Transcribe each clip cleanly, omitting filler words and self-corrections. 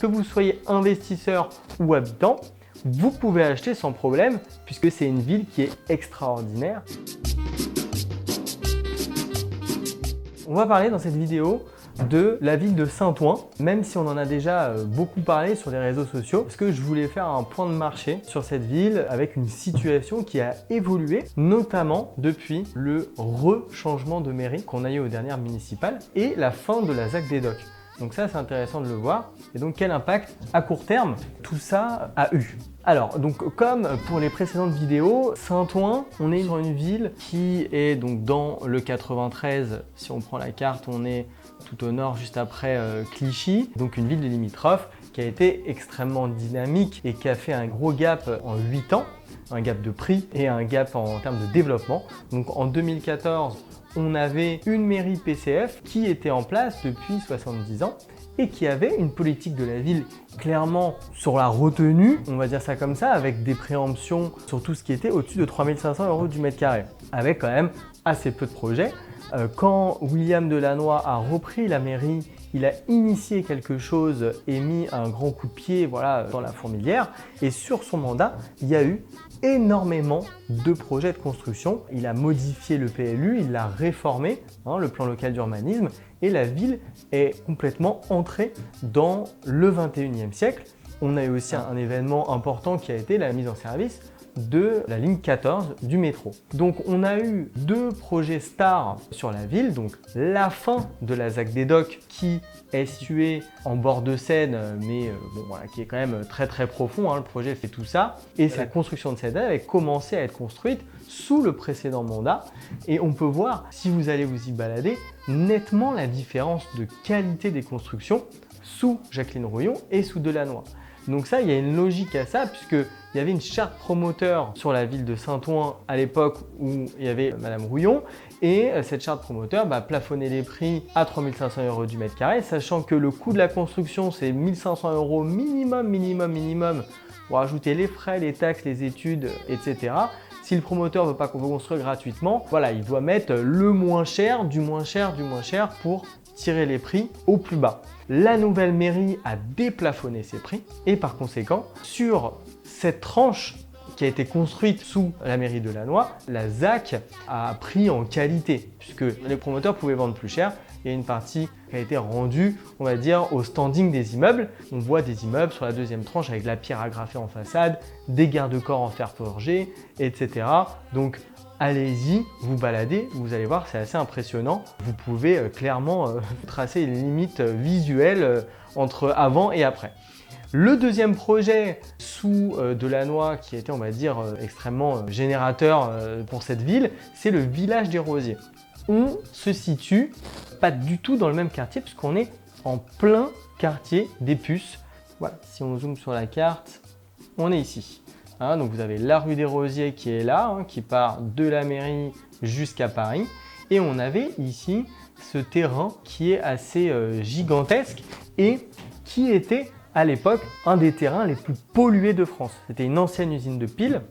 Que vous soyez investisseur ou habitant, vous pouvez acheter sans problème puisque c'est une ville qui est extraordinaire. On va parler dans cette vidéo de la ville de Saint-Ouen, même si on en a déjà beaucoup parlé sur les réseaux sociaux, parce que je voulais faire un point de marché sur cette ville avec une situation qui a évolué, notamment depuis le rechangement de mairie qu'on a eu aux dernières municipales et la fin de la ZAC des Docks. Donc ça, c'est intéressant de le voir. Et donc, quel impact à court terme tout ça a eu? Alors, donc comme pour les précédentes vidéos, Saint-Ouen, on est dans une ville qui est donc dans le 93. Si on prend la carte, on est tout au nord, juste après Clichy. Donc une ville de limitrophe qui a été extrêmement dynamique et qui a fait un gros gap en 8 ans, un gap de prix et un gap en termes de développement. Donc en 2014, on avait une mairie PCF qui était en place depuis 70 ans et qui avait une politique de la ville clairement sur la retenue, on va dire ça comme ça, avec des préemptions sur tout ce qui était au-dessus de 3 500 € du mètre carré, avec quand même assez peu de projets. Quand William Delannoy a repris la mairie, il a initié quelque chose et mis un grand coup de pied dans la fourmilière. Et sur son mandat, il y a eu énormément de projets de construction. Il a modifié le PLU, il l'a réformé, le plan local d'urbanisme, et la ville est complètement entrée dans le 21e siècle. On a eu aussi un événement important qui a été la mise en service de la ligne 14 du métro. Donc on a eu deux projets stars sur la ville, donc la fin de la ZAC des Docks qui est située en bord de Seine, mais qui est quand même très très profond, le projet fait tout ça, et la construction de cette ZAC avait commencé à être construite sous le précédent mandat, et on peut voir, si vous allez vous y balader, nettement la différence de qualité des constructions sous Jacqueline Rouillon et sous Delannoy. Donc ça, il y a une logique à ça, puisqu'il y avait une charte promoteur sur la ville de Saint-Ouen à l'époque où il y avait Madame Rouillon, et cette charte promoteur plafonnait les prix à 3 500 € du mètre carré, sachant que le coût de la construction, c'est 1 500 € minimum, pour ajouter les frais, les taxes, les études, etc. Si le promoteur ne veut pas qu'on construise gratuitement, il doit mettre le moins cher, du moins cher pour tirer les prix au plus bas. La nouvelle mairie a déplafonné ses prix et par conséquent, sur cette tranche qui a été construite sous la mairie de Delannoy, la ZAC a pris en qualité puisque les promoteurs pouvaient vendre plus cher. Il y a une partie qui a été rendue, on va dire, au standing des immeubles. On voit des immeubles sur la deuxième tranche avec la pierre agrafée en façade, des garde-corps en fer forgé, etc. Donc, allez-y, vous baladez, vous allez voir, c'est assez impressionnant. Vous pouvez clairement tracer une limite visuelle entre avant et après. Le deuxième projet sous Delannoy qui était, on va dire, extrêmement générateur pour cette ville, c'est le village des Rosiers. On se situe pas du tout dans le même quartier puisqu'on est en plein quartier des Puces. Voilà, si on zoome sur la carte, on est ici. Donc vous avez la rue des Rosiers qui est là, qui part de la mairie jusqu'à Paris. Et on avait ici ce terrain qui est assez gigantesque et qui était à l'époque un des terrains les plus pollués de France. C'était une ancienne usine de piles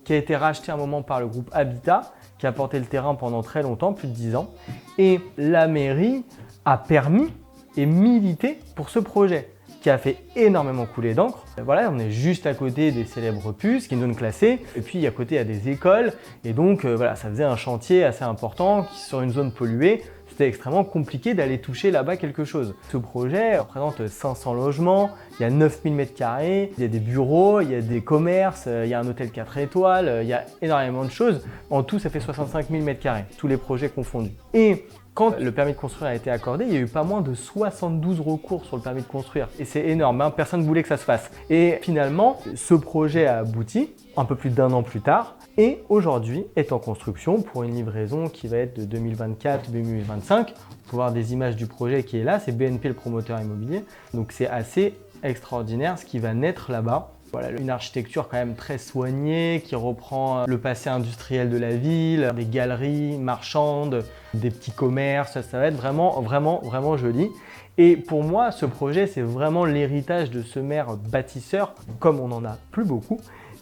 qui a été rachetée à un moment par le groupe Habitat, qui a porté le terrain pendant très longtemps, plus de 10 ans. Et la mairie a permis et milité pour ce projet, qui a fait énormément couler d'encre. Voilà, on est juste à côté des célèbres Puces, qui est une zone classée, et puis à côté il y a des écoles, et donc ça faisait un chantier assez important qui, sur une zone polluée. C'était extrêmement compliqué d'aller toucher là-bas quelque chose. Ce projet représente 500 logements, il y a 9000 m², il y a des bureaux, il y a des commerces, il y a un hôtel 4 étoiles, il y a énormément de choses. En tout, ça fait 65 000 m², tous les projets confondus. Et quand le permis de construire a été accordé, il y a eu pas moins de 72 recours sur le permis de construire. Et c'est énorme, personne ne voulait que ça se fasse. Et finalement, ce projet a abouti, un peu plus d'1 an plus tard, et aujourd'hui est en construction pour une livraison qui va être de 2024-2025. Vous pouvez voir des images du projet qui est là, c'est BNP le promoteur immobilier. Donc c'est assez extraordinaire ce qui va naître là-bas. Voilà, une architecture quand même très soignée qui reprend le passé industriel de la ville, des galeries marchandes, des petits commerces, ça va être vraiment joli. Et pour moi, ce projet, c'est vraiment l'héritage de ce maire bâtisseur, comme on n'en a plus beaucoup.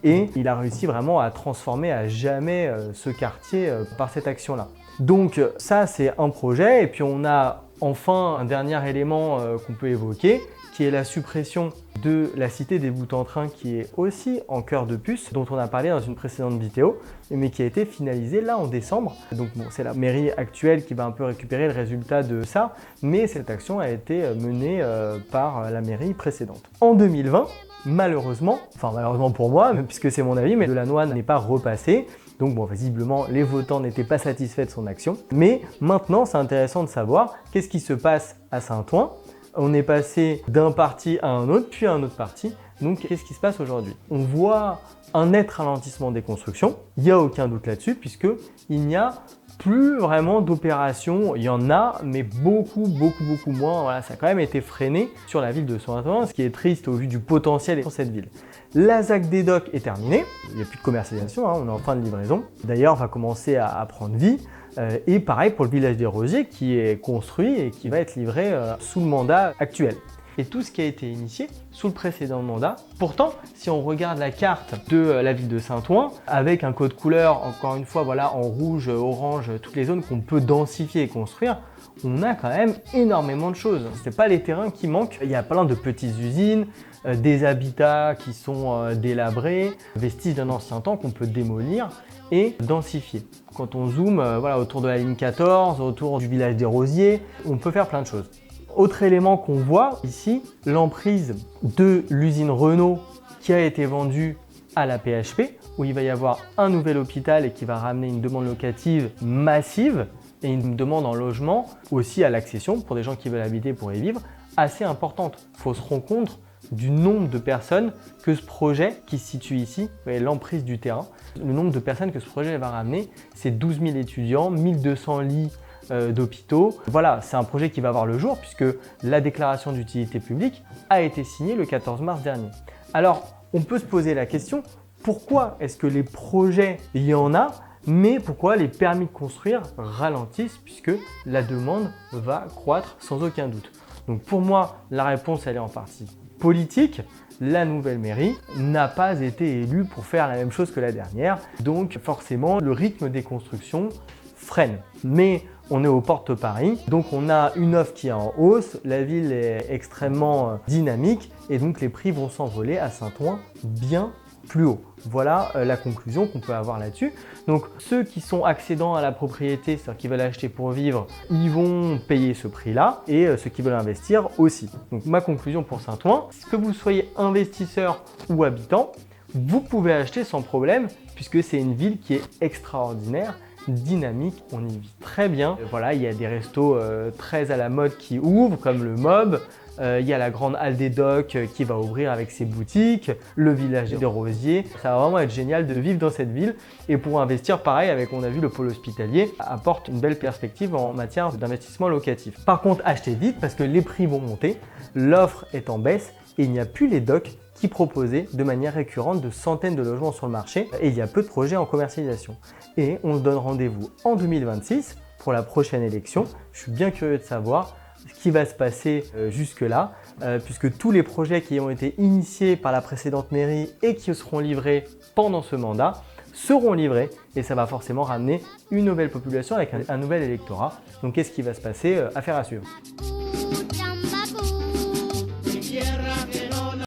Et il a réussi vraiment à transformer à jamais ce quartier par cette action-là. Donc ça, c'est un projet. Et puis on a enfin un dernier élément qu'on peut évoquer, qui est la suppression de la cité des Bouts-en-Train qui est aussi en cœur de puce, dont on a parlé dans une précédente vidéo, mais qui a été finalisée là en décembre. Donc bon, c'est la mairie actuelle qui va un peu récupérer le résultat de ça, mais cette action a été menée par la mairie précédente. En 2020, malheureusement pour moi, puisque c'est mon avis, mais Delannoy n'est pas repassé. Donc bon, visiblement, les votants n'étaient pas satisfaits de son action. Mais maintenant, c'est intéressant de savoir qu'est-ce qui se passe à Saint-Ouen. On est passé d'un parti à un autre, puis à un autre parti. Donc, qu'est-ce qui se passe aujourd'hui? On voit un net ralentissement des constructions. Il n'y a aucun doute là-dessus, puisqu'il n'y a plus vraiment d'opérations. Il y en a, mais beaucoup moins. Voilà, ça a quand même été freiné sur la ville de Saint-Ouen, ce qui est triste au vu du potentiel sur cette ville. La ZAC des docks est terminée. Il n'y a plus de commercialisation, on est en fin de livraison. D'ailleurs, va commencer à prendre vie. Et pareil pour le village des Rosiers qui est construit et qui va être livré sous le mandat actuel. Et tout ce qui a été initié sous le précédent mandat. Pourtant, si on regarde la carte de la ville de Saint-Ouen, avec un code couleur, encore une fois, voilà, en rouge, orange, toutes les zones qu'on peut densifier et construire, on a quand même énormément de choses. Ce n'est pas les terrains qui manquent. Il y a plein de petites usines, des habitats qui sont délabrés, vestiges d'un ancien temps qu'on peut démolir et densifier. Quand on zoome autour de la ligne 14, autour du village des Rosiers, on peut faire plein de choses. Autre élément qu'on voit ici, l'emprise de l'usine Renault qui a été vendue à la PHP, où il va y avoir un nouvel hôpital et qui va ramener une demande locative massive et une demande en logement aussi à l'accession pour des gens qui veulent habiter pour y vivre, assez importante. Il faut se rendre compte du nombre de personnes que ce projet qui se situe ici, vous voyez l'emprise du terrain, le nombre de personnes que ce projet va ramener, c'est 12 000 étudiants, 1200 lits d'hôpitaux. Voilà, c'est un projet qui va voir le jour puisque la déclaration d'utilité publique a été signée le 14 mars dernier. Alors, on peut se poser la question, pourquoi est-ce que les projets, il y en a, mais pourquoi les permis de construire ralentissent puisque la demande va croître sans aucun doute? Donc pour moi, la réponse elle est en partie politique. La nouvelle mairie n'a pas été élue pour faire la même chose que la dernière. Donc forcément, le rythme des constructions freine. Mais on est aux portes de Paris, donc on a une offre qui est en hausse, la ville est extrêmement dynamique et donc les prix vont s'envoler à Saint-Ouen bien plus haut. Voilà la conclusion qu'on peut avoir là-dessus. Donc ceux qui sont accédants à la propriété, c'est-à-dire qui veulent acheter pour vivre, ils vont payer ce prix-là et ceux qui veulent investir aussi. Donc ma conclusion pour Saint-Ouen, que vous soyez investisseur ou habitant, vous pouvez acheter sans problème puisque c'est une ville qui est extraordinaire, dynamique, on y vit très bien. Voilà, il y a des restos très à la mode qui ouvrent comme le Mob. Il y a la grande halle des docks qui va ouvrir avec ses boutiques, le village des Rosiers. Ça va vraiment être génial de vivre dans cette ville et pour investir, pareil, avec on a vu le pôle hospitalier apporte une belle perspective en matière d'investissement locatif. Par contre, achetez vite parce que les prix vont monter, l'offre est en baisse et il n'y a plus les docks qui proposaient de manière récurrente de centaines de logements sur le marché et il y a peu de projets en commercialisation. Et on se donne rendez-vous en 2026 pour la prochaine élection. Je suis bien curieux de savoir ce qui va se passer jusque-là, puisque tous les projets qui ont été initiés par la précédente mairie et qui seront livrés pendant ce mandat seront livrés et ça va forcément ramener une nouvelle population avec un nouvel électorat. Donc qu'est-ce qui va se passer? Affaire à suivre.